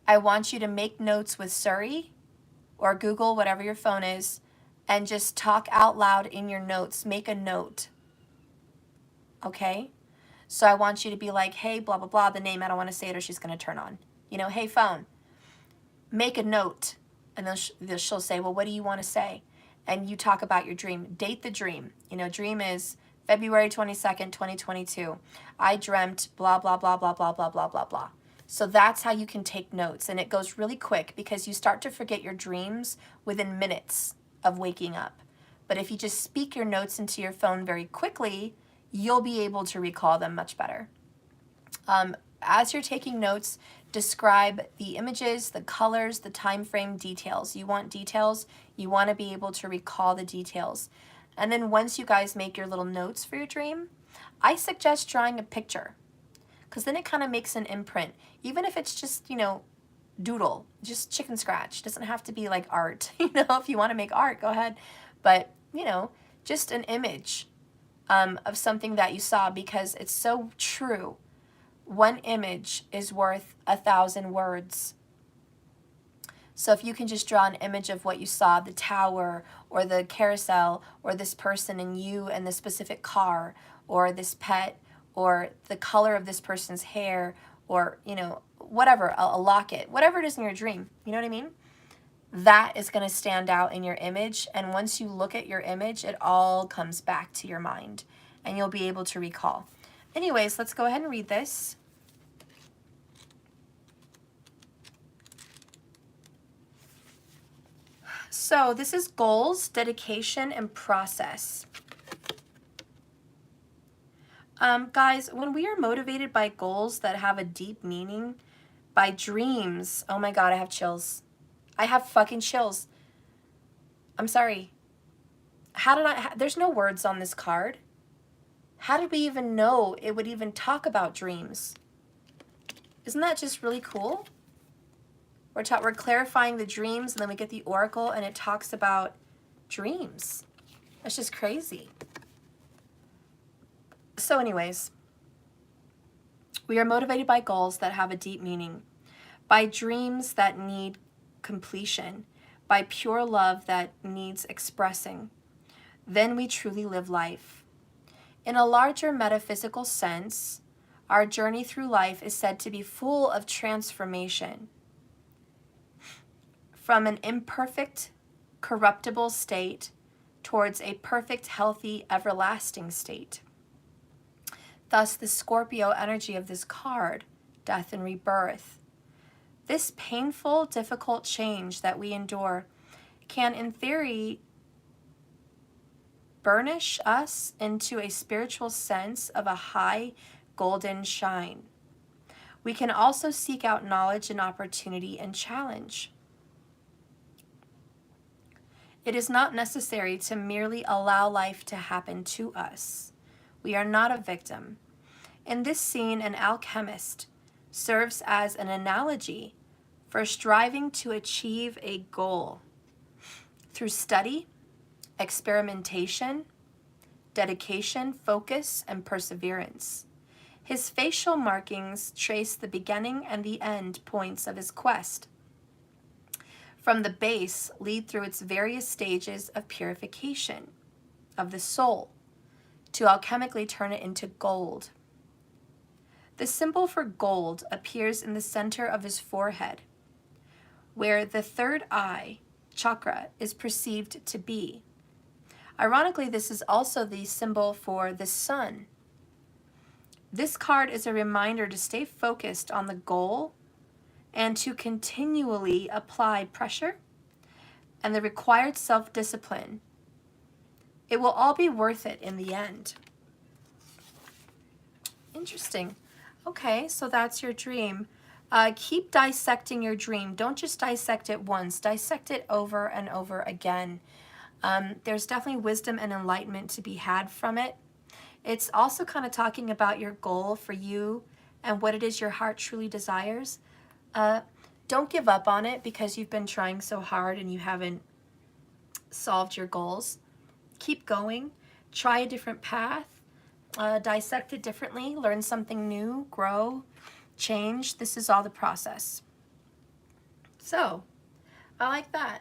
I want you to make notes with Surrey or Google, whatever your phone is, and just talk out loud in your notes. Make a note. Okay? So I want you to be like, hey, blah, blah, blah, the name. I don't want to say it or she's going to turn on. You know, hey, phone, make a note. And then she'll say, well, what do you want to say? and you talk about your dream. Date the dream. You know, dream is February 22nd, 2022. I dreamt blah, blah, blah, blah, blah, blah, blah, blah, blah. So that's how you can take notes. And it goes really quick because you start to forget your dreams within minutes of waking up. But if you just speak your notes into your phone very quickly, you'll be able to recall them much better. As you're taking notes, describe the images, the colors, the time frame, details. You want details. You want to be able to recall the details. And then once you guys make your little notes for your dream, I suggest drawing a picture, because then it kind of makes an imprint. Even if it's just, you know, doodle, just chicken scratch. It doesn't have to be like art. You know, if you want to make art, go ahead. But, you know, just an image of something that you saw, because it's so true. One image is worth 1,000 words. So if you can just draw an image of what you saw, the tower or the carousel or this person and you and the specific car or this pet or the color of this person's hair or, you know, whatever, a locket, whatever it is in your dream, you know what I mean? That is going to stand out in your image. And once you look at your image, it all comes back to your mind and you'll be able to recall. Anyways, let's go ahead and read this. So this is goals, dedication, and process. Guys, when we are motivated by goals that have a deep meaning, by dreams, oh my God, I have chills. I have fucking chills. I'm sorry. How did there's no words on this card. How did we even know it would even talk about dreams? Isn't that just really cool? We're clarifying the dreams, and then we get the oracle, and it talks about dreams. That's just crazy. So anyways, we are motivated by goals that have a deep meaning, by dreams that need completion, by pure love that needs expressing. Then we truly live life. In a larger metaphysical sense, our journey through life is said to be full of transformation. From an imperfect, corruptible state towards a perfect, healthy, everlasting state. Thus, the Scorpio energy of this card, death and rebirth. This painful, difficult change that we endure can, in theory, burnish us into a spiritual sense of a high golden shine. We can also seek out knowledge and opportunity and challenge. It is not necessary to merely allow life to happen to us. We are not a victim. In this scene, an alchemist serves as an analogy for striving to achieve a goal through study, experimentation, dedication, focus, and perseverance. His facial markings trace the beginning and the end points of his quest. From the base, lead through its various stages of purification of the soul to alchemically turn it into gold. The symbol for gold appears in the center of his forehead, where the third eye chakra is perceived to be. Ironically, this is also the symbol for the sun. This card is a reminder to stay focused on the goal and to continually apply pressure and the required self-discipline. It will all be worth it in the end. Interesting. Okay, so that's your dream. Keep dissecting your dream. Don't just dissect it once. Dissect it over and over again. There's definitely wisdom and enlightenment to be had from it. It's also kind of talking about your goal for you and what it is your heart truly desires. Don't give up on it because you've been trying so hard and you haven't solved your goals. Keep going. Try a different path. Dissect it differently. Learn something new. Grow. Change. This is all the process. So, I like that.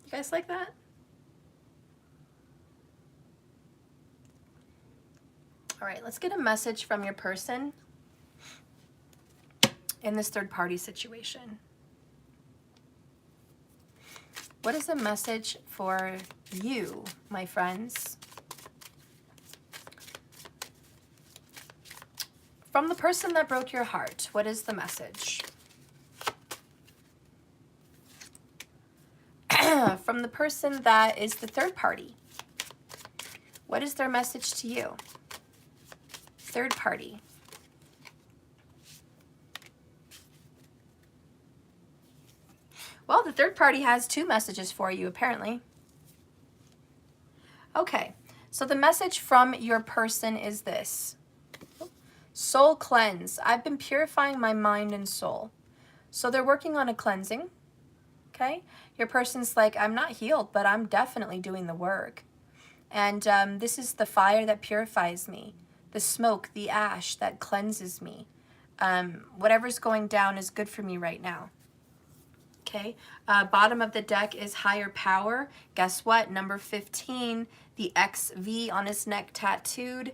You guys like that? All right, let's get a message from your person in this third party situation. What is the message for you, my friends? From the person that broke your heart, what is the message? From the person that is the third party, what is their message to you? Third party. Well, the third party has two messages for you, apparently. Okay, so the message from your person is this. Soul cleanse. I've been purifying my mind and soul. So they're working on a cleansing, okay? Your person's like, I'm not healed, but I'm definitely doing the work. And this is the fire that purifies me, the smoke, the ash that cleanses me. Whatever's going down is good for me right now. Okay, bottom of the deck is higher power. Guess what? Number 15, the XV on his neck tattooed,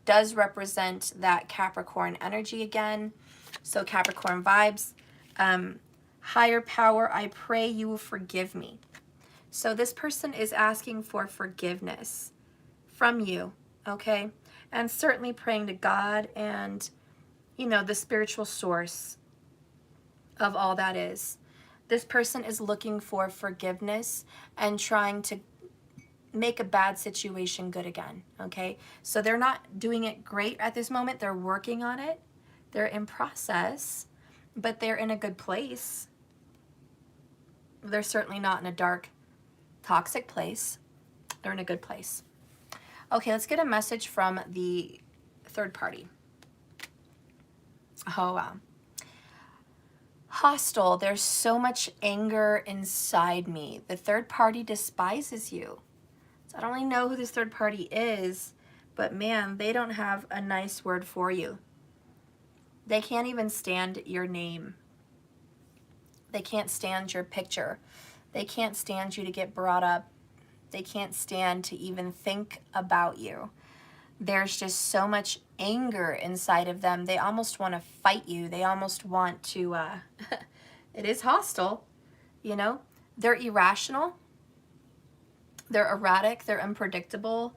does represent that Capricorn energy again. So Capricorn vibes. Higher power, I pray you will forgive me. So this person is asking for forgiveness from you, okay? And certainly praying to God and, you know, the spiritual source of all that is. This person is looking for forgiveness and trying to make a bad situation good again, okay? So they're not doing it great at this moment. They're working on it. They're in process, but they're in a good place. They're certainly not in a dark, toxic place. They're in a good place. Okay, let's get a message from the third party. Oh, wow. Hostile, there's so much anger inside me. The third party despises you. So I don't really know who this third party is, but man, they don't have a nice word for you. They can't even stand your name. They can't stand your picture. They can't stand you to get brought up. They can't stand to even think about you. There's just so much anger inside of them. They almost want to fight you. They almost want to, it is hostile, you know? They're irrational. They're erratic. They're unpredictable.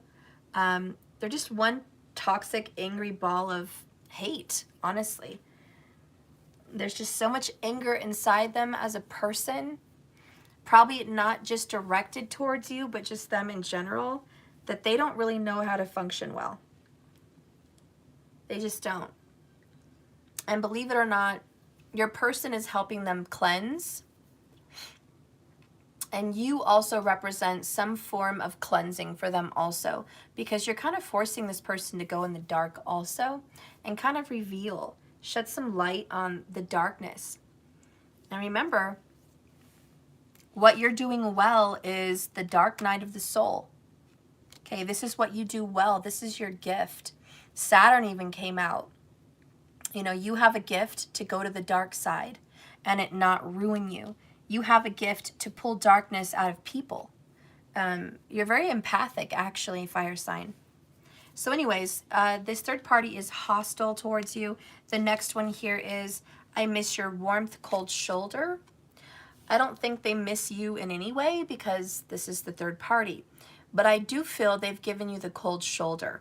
They're just one toxic, angry ball of hate, honestly. There's just so much anger inside them as a person, probably not just directed towards you, but just them in general, that they don't really know how to function well. They just don't. And believe it or not, your person is helping them cleanse. And you also represent some form of cleansing for them also, because you're kind of forcing this person to go in the dark also and kind of reveal, shed some light on the darkness. And remember, what you're doing well is the dark night of the soul. Okay, this is what you do well. This is your gift. Saturn even came out. You know, you have a gift to go to the dark side and it not ruin you. You have a gift to pull darkness out of people. You're very empathic, actually, fire sign. So anyways, this third party is hostile towards you. The next one here is, I miss your warmth, cold shoulder. I don't think they miss you in any way because this is the third party. But I do feel they've given you the cold shoulder.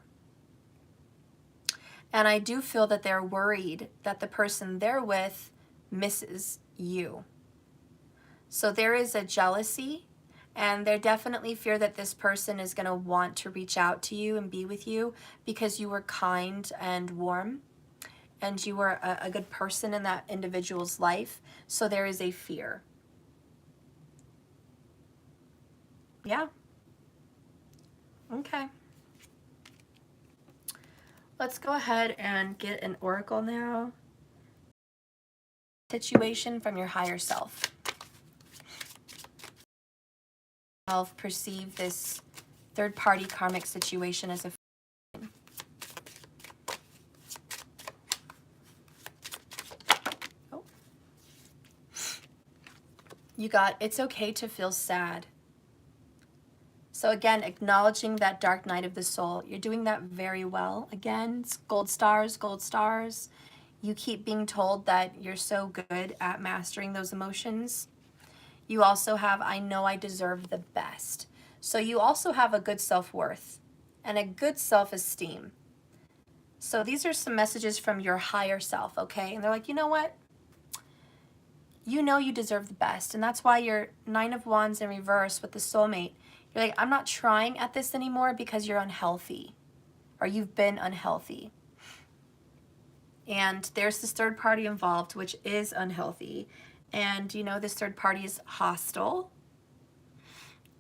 And I do feel that they're worried that the person they're with misses you. So there is a jealousy, and they definitely fear that this person is going to want to reach out to you and be with you because you were kind and warm and you were a good person in that individual's life. So there is a fear. Yeah. Okay. Let's go ahead and get an oracle now. Situation from your higher self. Perceive this third-party karmic situation as a you got, it's okay to feel sad. So again, acknowledging that dark night of the soul. You're doing that very well. Again, it's gold stars, gold stars. You keep being told that you're so good at mastering those emotions. You also have, I know I deserve the best. So you also have a good self-worth and a good self-esteem. So these are some messages from your higher self, okay? And they're like, you know what? You know you deserve the best. And that's why your 9 of Wands in reverse with the soulmate. You're like, I'm not trying at this anymore because you're unhealthy or you've been unhealthy. And there's this third party involved, which is unhealthy. And, you know, this third party is hostile.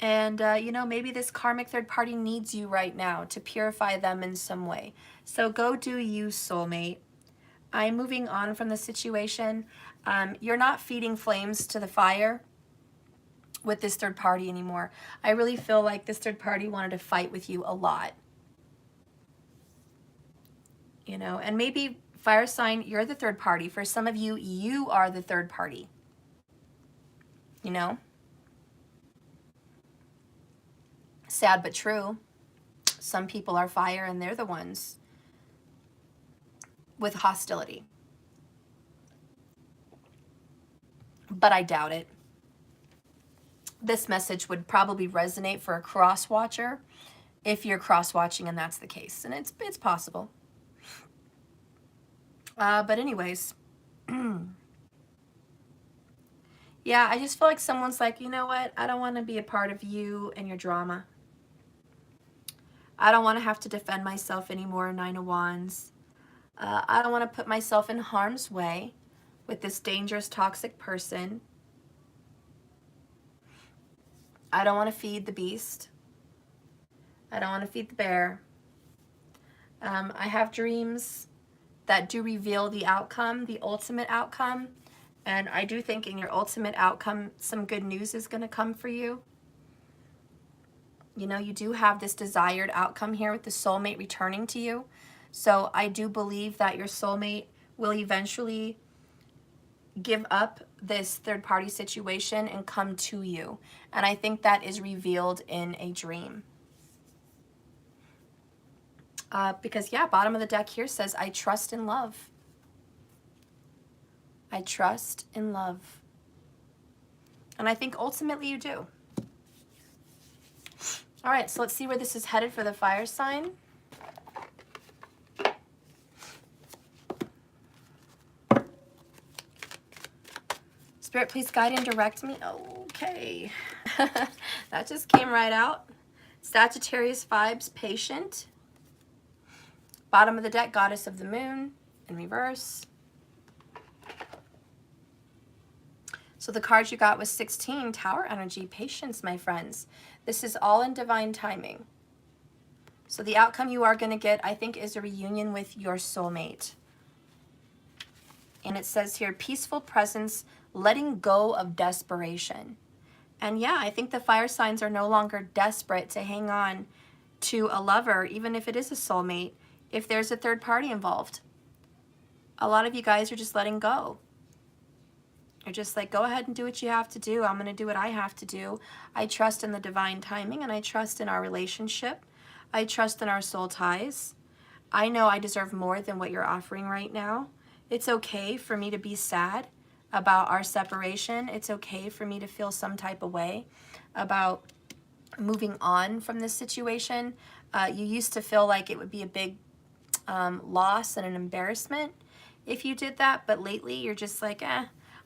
And, you know, maybe this karmic third party needs you right now to purify them in some way. So go do you, soulmate. I'm moving on from the situation. You're not feeding flames to the fire with this third party anymore. I really feel like this third party wanted to fight with you a lot. You know, and maybe fire sign, you're the third party. For some of you, you are the third party. You know? Sad but true. Some people are fire and they're the ones with hostility. But I doubt it. This message would probably resonate for a cross watcher if you're cross watching and that's the case. And it's possible. But anyways, yeah, I just feel like someone's like, you know what? I don't want to be a part of you and your drama. I don't want to have to defend myself anymore, 9 of Wands. I don't want to put myself in harm's way with this dangerous, toxic person. I don't want to feed the beast. I don't want to feed the bear. I have dreams that do reveal the outcome, the ultimate outcome. And I do think in your ultimate outcome, some good news is going to come for you. You know, you do have this desired outcome here with the soulmate returning to you. So I do believe that your soulmate will eventually give up this third party situation and come to you. And I think that is revealed in a dream. Because, yeah, bottom of the deck here says, I trust in love. I trust in love. And I think ultimately you do. All right, so let's see where this is headed for the fire sign. Spirit, please guide and direct me. Okay. That just came right out. Sagittarius vibes, patient. Bottom of the deck, goddess of the moon in reverse. So the card you got was 16, tower energy, patience, my friends. This is all in divine timing. So the outcome you are going to get, I think, is a reunion with your soulmate. And it says here, peaceful presence, letting go of desperation. And yeah, I think the fire signs are no longer desperate to hang on to a lover, even if it is a soulmate, if there's a third party involved. A lot of you guys are just letting go. You're just like, go ahead and do what you have to do. I'm going to do what I have to do. I trust in the divine timing, and I trust in our relationship. I trust in our soul ties. I know I deserve more than what you're offering right now. It's okay for me to be sad about our separation. It's okay for me to feel some type of way about moving on from this situation. You used to feel like it would be a big loss and an embarrassment if you did that, but lately you're just like,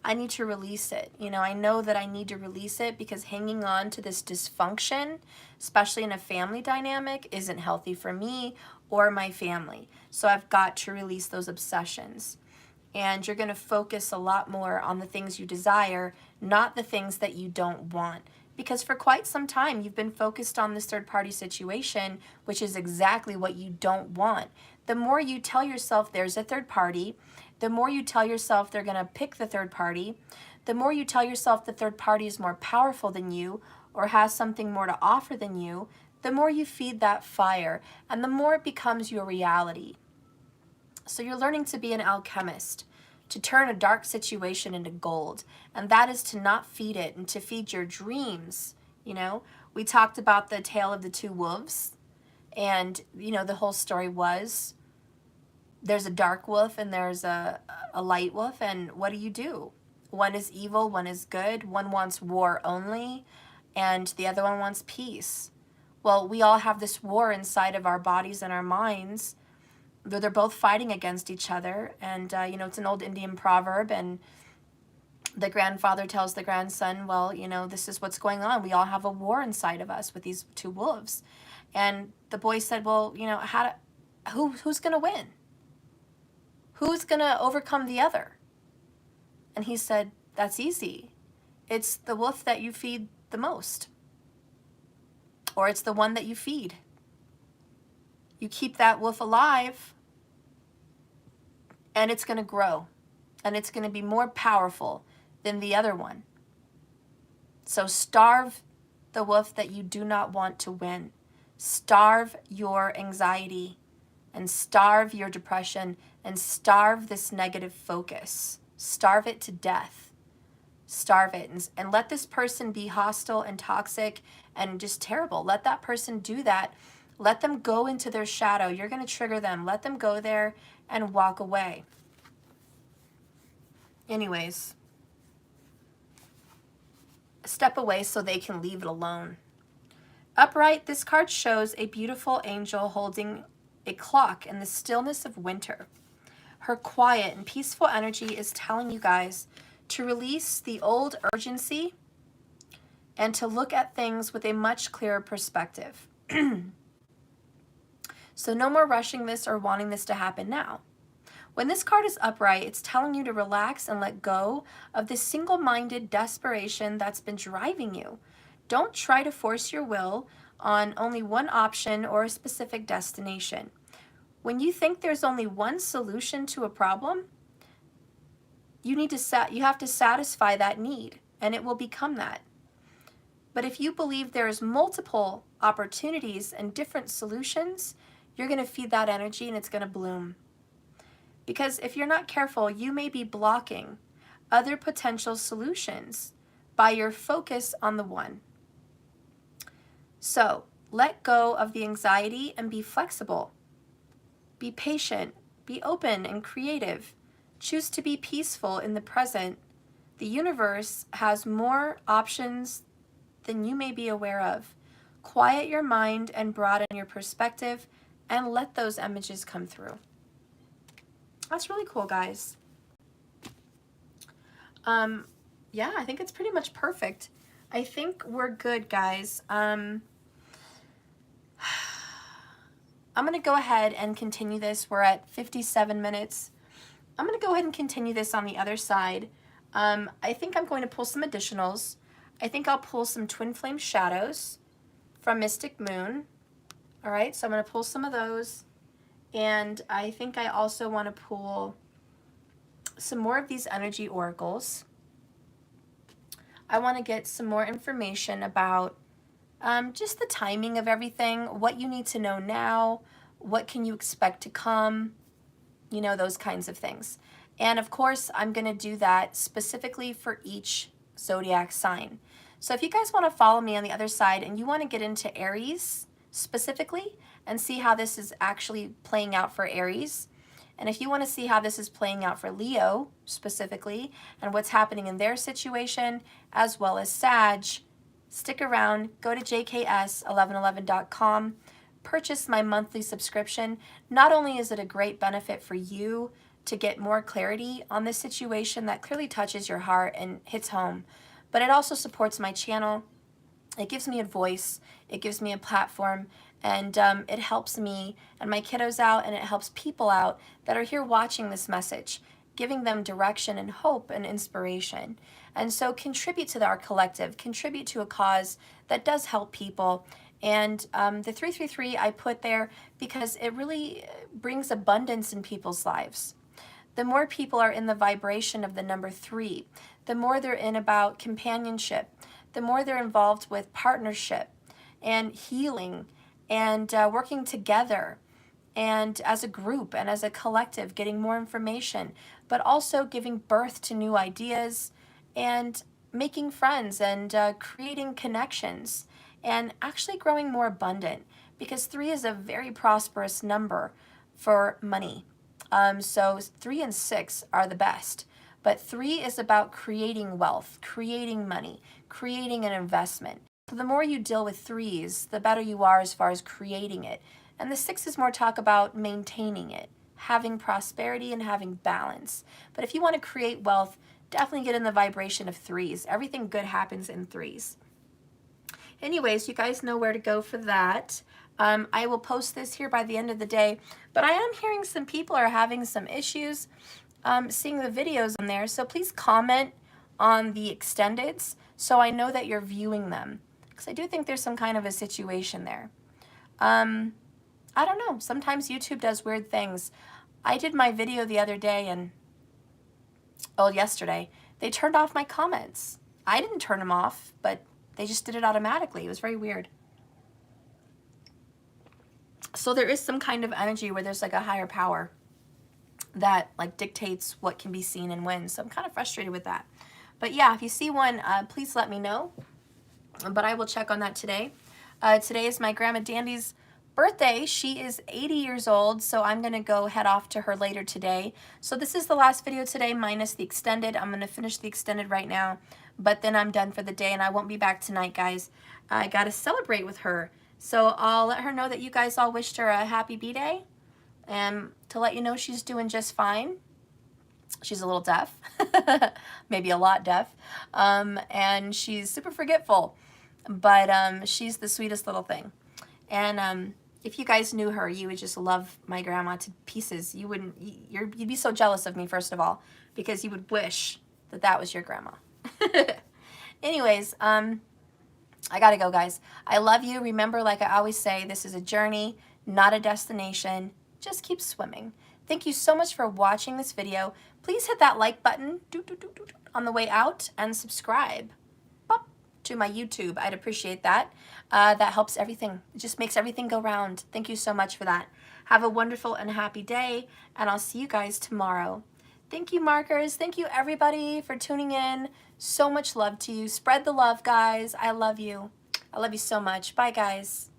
I need to release it. You know, I know that I need to release it because hanging on to this dysfunction, especially in a family dynamic, isn't healthy for me or my family. So I've got to release those obsessions. And you're going to focus a lot more on the things you desire, not the things that you don't want. Because for quite some time, you've been focused on this third-party situation, which is exactly what you don't want. The more you tell yourself there's a third party, the more you tell yourself they're going to pick the third party, the more you tell yourself the third party is more powerful than you or has something more to offer than you, the more you feed that fire and the more it becomes your reality. So you're learning to be an alchemist, to turn a dark situation into gold. And that is to not feed it and to feed your dreams. You know, we talked about the tale of the two wolves. And, you know, the whole story was there's a dark wolf and there's a light wolf. And what do? One is evil, one is good. One wants war only, and the other one wants peace. Well, we all have this war inside of our bodies and our minds. They're both fighting against each other. And, you know, it's an old Indian proverb. And the grandfather tells the grandson, well, you know, this is what's going on. We all have a war inside of us with these two wolves. And the boy said, well, you know, who's going to win? Who's going to overcome the other? And he said, that's easy. It's the wolf that you feed the most. Or it's the one that you feed. You keep that wolf alive, and it's going to grow. And it's going to be more powerful than the other one. So starve the wolf that you do not want to win. Starve your anxiety, and starve your depression, and starve this negative focus. Starve it to death. Starve it. And let this person be hostile and toxic and just terrible. Let that person do that. Let them go into their shadow. You're going to trigger them. Let them go there and walk away. Anyways, step away so they can leave it alone. Upright, this card shows a beautiful angel holding a clock in the stillness of winter. Her quiet and peaceful energy is telling you guys to release the old urgency and to look at things with a much clearer perspective. So no more rushing this or wanting this to happen now. When this card is upright, it's telling you to relax and let go of this single-minded desperation that's been driving you. Don't try to force your will on only one option or a specific destination. When you think there's only one solution to a problem, you have to satisfy that need, and it will become that. But if you believe there's multiple opportunities and different solutions, you're going to feed that energy and it's going to bloom. Because if you're not careful, you may be blocking other potential solutions by your focus on the one. So let go of the anxiety and be flexible. Be patient, be open and creative. Choose to be peaceful in the present. The universe has more options than you may be aware of. Quiet your mind and broaden your perspective and let those images come through. That's really cool, guys. Yeah, I think it's pretty much perfect. I think we're good, guys. I'm going to go ahead and continue this. We're at 57 minutes. I'm going to go ahead and continue this on the other side. I think I'm going to pull some additionals. I think I'll pull some Twin Flame Shadows from Mystic Moon. All right, so I'm going to pull some of those. And I think I also want to pull some more of these energy oracles. I want to get some more information about just the timing of everything, what you need to know now, what can you expect to come, you know, those kinds of things. And of course, I'm going to do that specifically for each zodiac sign. So if you guys want to follow me on the other side and you want to get into Aries specifically and see how this is actually playing out for Aries, and if you want to see how this is playing out for Leo specifically and what's happening in their situation, as well as Sag, stick around, go to jks1111.com, purchase my monthly subscription. Not only is it a great benefit for you to get more clarity on this situation that clearly touches your heart and hits home, but it also supports my channel. It gives me a voice, it gives me a platform, and it helps me and my kiddos out, and it helps people out that are here watching this message, giving them direction and hope and inspiration. And so contribute to our collective, contribute to a cause that does help people. And the 333 I put there because it really brings abundance in people's lives. The more people are in the vibration of the number 3, the more they're in about companionship, the more they're involved with partnership and healing and working together and as a group and as a collective, getting more information, but also giving birth to new ideas and making friends and creating connections and actually growing more abundant, because 3 is a very prosperous number for money. So 3 and 6 are the best. But 3 is about creating wealth, creating money, creating an investment. So the more you deal with 3s, the better you are as far as creating it. And the 6 is more talk about maintaining it, having prosperity and having balance. But if you want to create wealth, definitely get in the vibration of 3s. Everything good happens in 3s. Anyways, you guys know where to go for that. I will post this here by the end of the day, but I am hearing some people are having some issues seeing the videos on there. So please comment on the extendeds so I know that you're viewing them, because I do think there's some kind of a situation there. I don't know. Sometimes YouTube does weird things. I did my video the other day and, oh, yesterday, they turned off my comments. I didn't turn them off, but they just did it automatically. It was very weird. So there is some kind of energy where there's like a higher power that like dictates what can be seen and when. So I'm kind of frustrated with that. But yeah, if you see one, please let me know. But I will check on that today. Today is my Grandma Dandy's birthday. She is 80 years old, so I'm going to go head off to her later today. So this is the last video today minus the extended. I'm going to finish the extended right now, but then I'm done for the day and I won't be back tonight, guys. I got to celebrate with her. So I'll let her know that you guys all wished her a happy B-Day and to let you know she's doing just fine. She's a little deaf, maybe a lot deaf, and she's super forgetful, but she's the sweetest little thing. And if you guys knew her, you would just love my grandma to pieces. You wouldn't, you'd be so jealous of me, first of all, because you would wish that that was your grandma. Anyways, I gotta go, guys. I love you. Remember, like I always say, this is a journey, not a destination. Just keep swimming. Thank you so much for watching this video. Please hit that like button on the way out and subscribe to my YouTube. I'd appreciate that. That helps everything. It just makes everything go round. Thank you so much for that. Have a wonderful and happy day, and I'll see you guys tomorrow. Thank you, markers. Thank you, everybody, for tuning in. So much love to you. Spread the love, guys. I love you. I love you so much. Bye, guys.